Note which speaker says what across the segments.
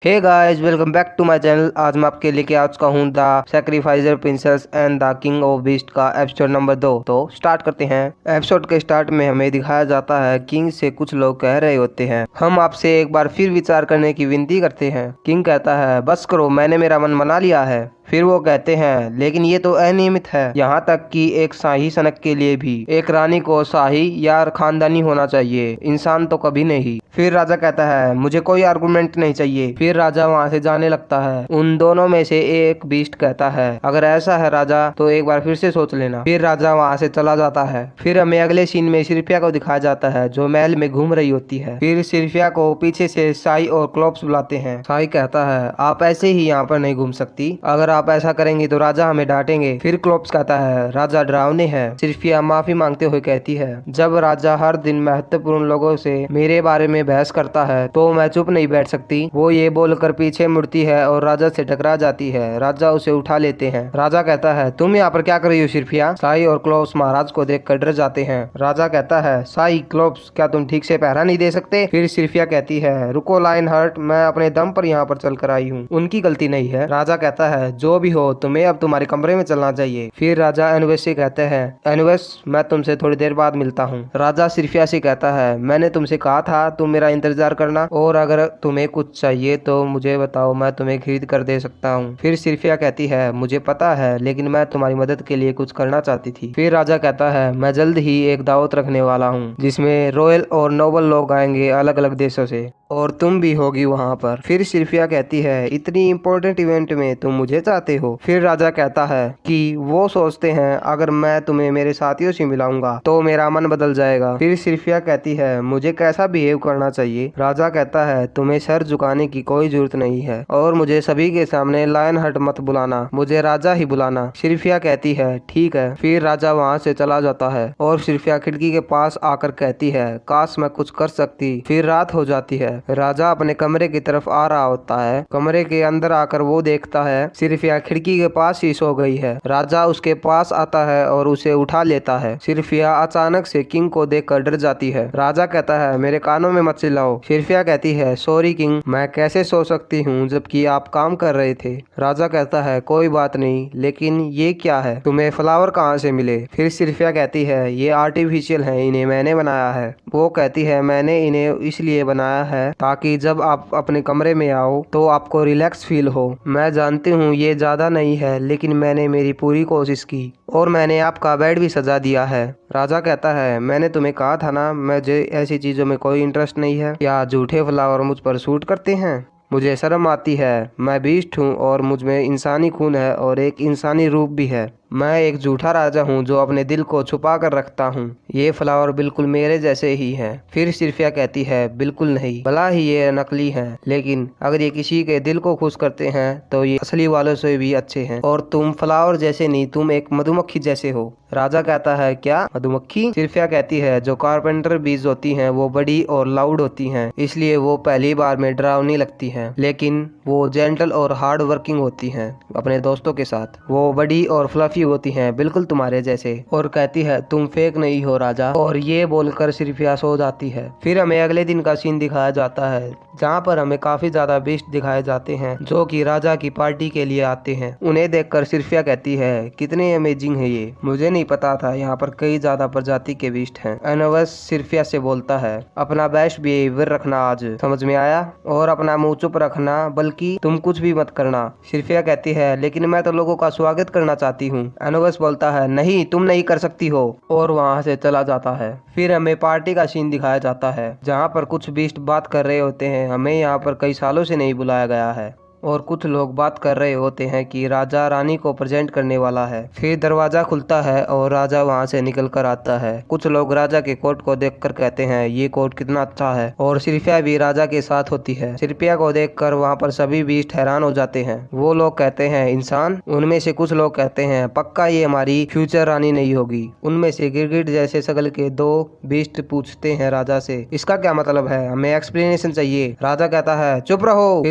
Speaker 1: Hey guys, welcome back to my channel. आज मैं आपके लेके आ चुका हूँ the sacrificer princess and the king of beast का एपिसोड नंबर 2। तो स्टार्ट करते हैं। एपिसोड के स्टार्ट में हमें दिखाया जाता है किंग से कुछ लोग कह रहे होते हैं, हम आपसे एक बार फिर विचार करने की विनती करते हैं। किंग कहता है, बस करो, मैंने मेरा मन बना लिया है। फिर वो कहते हैं, लेकिन ये तो अनियमित है। यहाँ तक कि एक शाही सनक के लिए भी एक रानी को शाही या खानदानी होना चाहिए, इंसान तो कभी नहीं। फिर राजा कहता है, मुझे कोई आर्गुमेंट नहीं चाहिए। फिर राजा वहाँ से जाने लगता है। उन दोनों में से एक बीस्ट कहता है, अगर ऐसा है राजा तो एक बार फिर से सोच लेना। फिर राजा वहाँ से चला जाता है। फिर हमें अगले सीन में सिर्फिया को दिखाया जाता है जो महल में घूम रही होती है। फिर सिर्फिया को पीछे से साई और क्लोप्स बुलाते हैं। साई कहता है, आप ऐसे ही यहाँ पर नहीं घूम सकती, अगर आप ऐसा करेंगे तो राजा हमें डांटेंगे। फिर क्लोप्स कहता है, राजा डरावने हैं। सिर्फिया माफी मांगते हुए कहती है, जब राजा हर दिन महत्वपूर्ण लोगों से मेरे बारे में बहस करता है तो मैं चुप नहीं बैठ सकती। वो ये बोलकर पीछे मुड़ती है और राजा से टकरा जाती है। राजा उसे उठा लेते हैं। राजा कहता है, तुम यहाँ पर क्या कर रही हो सिर्फिया? साई और क्लोप्स महाराज को देखकर डर जाते हैं। राजा कहता है, साई, क्लोप्स, क्या तुम ठीक से पहरा नहीं दे सकते? फिर सिर्फिया कहती है, रुको लाइन हर्ट, मैं अपने दम पर यहाँ पर चल कर आई हूँ, उनकी गलती नहीं है। राजा कहता है, जो भी हो, तुम्हें अब तुम्हारे कमरे में चलना चाहिए। फिर राजा एनुवेस से कहते हैं, एनुवेस, मैं तुमसे थोड़ी देर बाद मिलता हूँ। राजा सिर्फिया से कहता है, मैंने तुमसे कहा था तुम मेरा इंतजार करना, और अगर तुम्हें कुछ चाहिए तो मुझे बताओ, मैं तुम्हें खरीद कर दे सकता हूँ। फिर सिर्फिया कहती है, मुझे पता है, लेकिन मैं तुम्हारी मदद के लिए कुछ करना चाहती थी। फिर राजा कहता है, मैं जल्द ही एक दावत रखने वाला हूँ जिसमें रॉयल और नोबल लोग आएंगे अलग अलग देशों से, और तुम भी होगी वहाँ पर। फिर सिर्फिया कहती है, इतनी इम्पोर्टेंट इवेंट में तुम मुझे चाहते हो? फिर राजा कहता है कि वो सोचते हैं अगर मैं तुम्हें मेरे साथियों से मिलाऊंगा तो मेरा मन बदल जाएगा। फिर सिर्फिया कहती है, मुझे कैसा बिहेव करना चाहिए? राजा कहता है, तुम्हें सर झुकाने की कोई जरूरत नहीं है, और मुझे सभी के सामने लायन हट मत बुलाना, मुझे राजा ही बुलाना। सिर्फिया कहती है, ठीक है। फिर राजा वहाँ से चला जाता है और सिर्फिया खिड़की के पास आकर कहती है, काश मैं कुछ कर सकती। फिर रात हो जाती है। राजा अपने कमरे की तरफ आ रहा होता है। कमरे के अंदर आकर वो देखता है सिर्फिया खिड़की के पास ही सो गई है। राजा उसके पास आता है और उसे उठा लेता है। सिर्फिया अचानक से किंग को देखकर डर जाती है। राजा कहता है, मेरे कानों में मत चिल्लाओ। सिर्फिया कहती है, सॉरी किंग, मैं कैसे सो सकती हूँ जबकि आप काम कर रहे थे? राजा कहता है, कोई बात नहीं, लेकिन ये क्या है? तुम्हें फ्लावर कहाँ से मिले? फिर सिर्फिया कहती है, ये आर्टिफिशियल है, इन्हें मैंने बनाया है। वो कहती है, मैंने इन्हें इसलिए बनाया है ताकि जब आप अपने कमरे में आओ तो आपको रिलैक्स फील हो। मैं जानती हूँ ये ज्यादा नहीं है, लेकिन मैंने मेरी पूरी कोशिश की, और मैंने आपका बेड भी सजा दिया है। राजा कहता है, मैंने तुम्हें कहा था ना, मुझे ऐसी चीजों में कोई इंटरेस्ट नहीं है। क्या झूठे फ्लावर मुझ पर सूट करते हैं? मुझे शर्म आती है, मैं बीस्ट हूँ और मुझ में इंसानी खून है और एक इंसानी रूप भी है। मैं एक झूठा राजा हूँ जो अपने दिल को छुपा कर रखता हूँ। ये फ्लावर बिल्कुल मेरे जैसे ही हैं। फिर सिर्फिया कहती है, बिल्कुल नहीं, भला ही ये नकली हैं, लेकिन अगर ये किसी के दिल को खुश करते हैं तो ये असली वालों से भी अच्छे हैं, और तुम फ्लावर जैसे नहीं, तुम एक मधुमक्खी जैसे हो। राजा कहता है, क्या मधुमक्खी? सिर्फिया कहती है, जो कारपेंटर बीज होती हैं वो बड़ी और लाउड होती हैं, इसलिए वो पहली बार में डरावनी लगती हैं, लेकिन वो जेंटल और हार्ड वर्किंग होती हैं अपने दोस्तों के साथ। वो बड़ी और फ्लफी होती हैं, बिल्कुल तुम्हारे जैसे। और कहती है, तुम फेक नहीं हो राजा। और ये बोलकर सिर्फिया सो जाती है। फिर हमें अगले दिन का सीन दिखाया जाता है जहाँ पर हमें काफी ज्यादा बीस्ट दिखाए जाते हैं जो कि राजा की पार्टी के लिए आते हैं। उन्हें देखकर सिर्फिया कहती है, कितने अमेजिंग है ये, मुझे नहीं पता था यहाँ पर कई ज्यादा प्रजाति के बीस्ट हैं। एनोवस सिर्फिया से बोलता है, अपना बेस्ट बिहेवियर रखना आज, समझ में आया? और अपना मुंह चुप रखना, बल्कि तुम कुछ भी मत करना। सिर्फिया कहती है, लेकिन मैं तो लोगों का स्वागत करना चाहती हूँ। एनोवस बोलता है, नहीं, तुम नहीं कर सकती हो, और वहाँ से चला जाता है। फिर हमें पार्टी का सीन दिखाया जाता है जहाँ पर कुछ बीस्ट बात कर रहे होते हैं। हमें यहाँ पर कई सालों से नहीं बुलाया गया है, और कुछ लोग बात कर रहे होते हैं कि राजा रानी को प्रेजेंट करने वाला है। फिर दरवाजा खुलता है और राजा वहां से निकल कर आता है। कुछ लोग राजा के कोट को देखकर कहते हैं, ये कोट कितना अच्छा है, और सिर्फिया भी राजा के साथ होती है। सिर्फिया को देखकर वहां पर सभी बीस्ट हैरान हो जाते हैं। वो लोग कहते हैं, इंसान? उनमें से कुछ लोग कहते हैं, पक्का ये हमारी फ्यूचर रानी नहीं होगी। उनमें से गिरगिट जैसे शकल के दो बीस्ट पूछते हैं राजा से, इसका क्या मतलब है? हमें एक्सप्लेनेशन चाहिए। राजा कहता है, चुप रहो।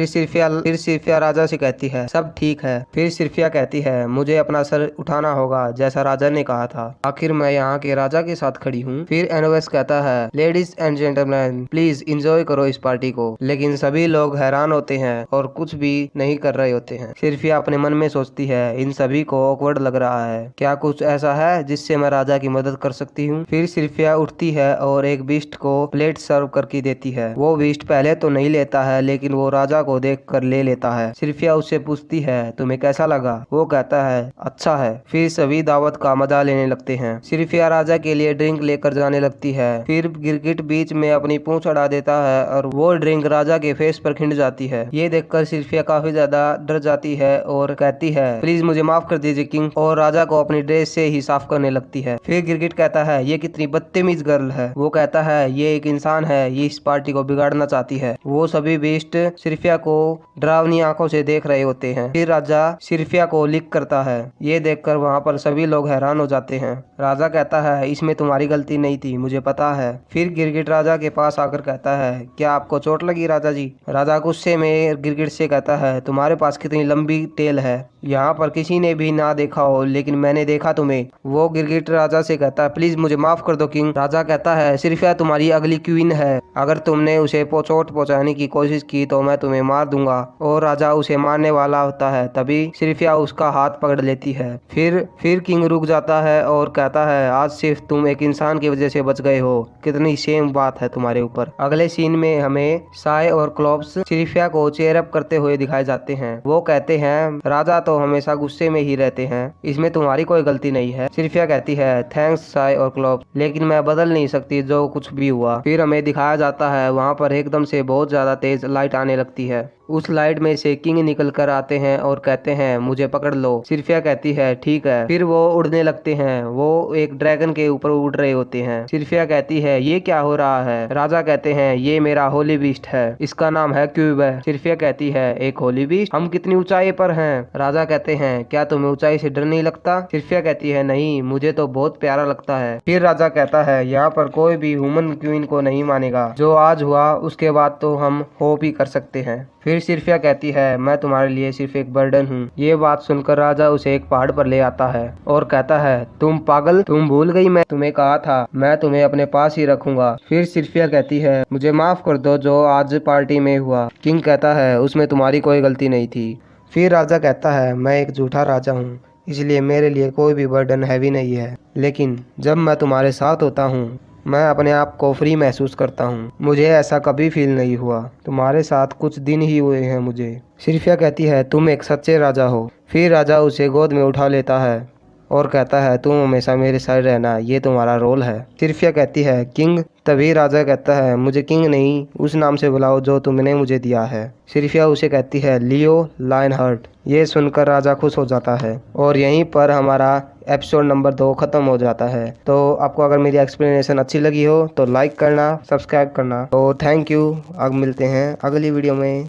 Speaker 1: फिर सिर्फिया राजा से कहती है सब ठीक है। फिर सिर्फिया कहती है मुझे अपना सर उठाना होगा जैसा राजा ने कहा था, आखिर मैं यहाँ के राजा के साथ खड़ी हूँ। फिर एनोवेस कहता है ladies and gentleman please enjoy करो इस पार्टी को, लेकिन सभी लोग हैरान होते हैं और कुछ भी नहीं कर रहे होते हैं। सिर्फिया अपने मन में सोचती है इन सभी को ऑकवर्ड लग रहा है, क्या कुछ ऐसा है जिससे मैं राजा की मदद कर सकती हूँ। फिर सिर्फिया उठती है और एक बीस्ट को प्लेट सर्व करके देती है। वो बीस्ट पहले तो नहीं लेता है लेकिन वो राजा को देख कर ले लेता है। सिर्फिया उससे पूछती है तुम्हें कैसा लगा। वो कहता है अच्छा है। फिर सभी दावत का मजा लेने लगते हैं। सिर्फिया राजा के लिए ड्रिंक लेकर जाने लगती है। फिर गिरगिट बीच में अपनी पूंछ अड़ा देता है और वो ड्रिंक राजा के फेस पर खिंड जाती है। ये देखकर सिर्फिया काफी ज्यादा डर जाती है और कहती है प्लीज मुझे माफ कर दीजिए किंग, और राजा को अपनी ड्रेस से ही साफ करने लगती है। फिर गिरगिट कहता है ये कितनी बदतमीज गर्ल है। वो कहता है ये एक इंसान है, ये इस पार्टी को बिगाड़ना चाहती है। वो सभी बेस्ट सिर्फिया को डरावनी आंखों से देख रहे होते हैं। फिर राजा सिर्फिया को लिक करता है। ये देखकर वहाँ पर सभी लोग हैरान हो जाते हैं। राजा कहता है इसमें तुम्हारी गलती नहीं थी, मुझे पता है। फिर गिरगिट राजा के पास आकर कहता है क्या आपको चोट लगी राजा जी। राजा गुस्से में गिरगिट से कहता है तुम्हारे पास कितनी लंबी टेल है, यहाँ पर किसी ने भी ना देखा हो लेकिन मैंने देखा तुम्हें। वो गिरगिट राजा से कहता है प्लीज मुझे माफ कर दो किंग। राजा कहता है सिर्फिया तुम्हारी अगली क्वीन है, अगर तुमने उसे चोट पहुंचाने की कोशिश की तो मैं तुम्हें मार दूंगा। और राजा उसे मारने वाला होता है तभी सिर्फिया उसका हाथ पकड़ लेती है। फिर किंग रुक जाता है और कहता है आज सिर्फ तुम एक इंसान की वजह से बच गए हो, कितनी सेम बात है तुम्हारे ऊपर। अगले सीन में हमें साय और क्लॉप्स सिर्फिया को चेयर अप करते हुए दिखाए जाते हैं। वो कहते हैं राजा तो हमेशा गुस्से में ही रहते हैं, इसमें तुम्हारी कोई गलती नहीं है। सिर्फिया कहती है थैंक्स साय और क्लॉप्स, लेकिन मैं बदल नहीं सकती जो कुछ भी हुआ। फिर हमें दिखाया जाता है वहाँ पर एकदम से बहुत ज्यादा तेज लाइट आने लगती है। उस लाइट में से किंग निकल कर आते हैं और कहते हैं मुझे पकड़ लो। सिर्फिया कहती है ठीक है। फिर वो उड़ने लगते हैं। वो एक ड्रैगन के ऊपर उड़ रहे होते हैं। सिर्फिया कहती है ये क्या हो रहा है। राजा कहते हैं ये मेरा होली बीस्ट है, इसका नाम है क्यूब है। सिर्फिया कहती है एक होली बीस्ट, हम कितनी ऊंचाई पर हैं। राजा कहते हैं क्या तुम्हें ऊंचाई से डर नहीं लगता। सिर्फिया कहती है नहीं, मुझे तो बहुत प्यारा लगता है। फिर राजा कहता है यहाँ पर कोई भी ह्यूमन क्वीन को नहीं मानेगा, जो आज हुआ उसके बाद तो हम होप ही कर सकते हैं। फिर सिर्फिया कहती है मैं तुम्हारे लिए सिर्फ एक बर्डन हूँ। ये बात सुनकर राजा उसे एक पहाड़ पर ले आता है और कहता है तुम पागल, तुम भूल गई मैं तुम्हें कहा था मैं तुम्हें अपने पास ही रखूंगा। फिर सिर्फिया कहती है मुझे माफ कर दो जो आज पार्टी में हुआ। किंग कहता है उसमें तुम्हारी कोई गलती नहीं थी। फिर राजा कहता है मैं एक झूठा राजा हूँ, इसलिए मेरे लिए कोई भी बर्डन हैवी नहीं है, लेकिन जब मैं तुम्हारे साथ होता हूँ मैं अपने आप को फ्री महसूस करता हूँ। मुझे ऐसा कभी फील नहीं हुआ, तुम्हारे साथ कुछ दिन ही हुए हैं मुझे। सिर्फिया कहती है तुम एक सच्चे राजा हो। फिर राजा उसे गोद में उठा लेता है और कहता है तुम हमेशा मेरे साथ रहना, ये तुम्हारा रोल है। सिर्फिया कहती है किंग। तभी राजा कहता है मुझे किंग नहीं उस नाम से बुलाओ जो तुमने मुझे दिया है। सिर्फिया उसे कहती है लियो लायनहार्ट। ये सुनकर राजा खुश हो जाता है और यहीं पर हमारा एपिसोड नंबर 2 खत्म हो जाता है। तो आपको अगर मेरी एक्सप्लेनेशन अच्छी लगी हो तो लाइक करना, सब्सक्राइब करना। तो थैंक यू, अब मिलते हैं अगली वीडियो में।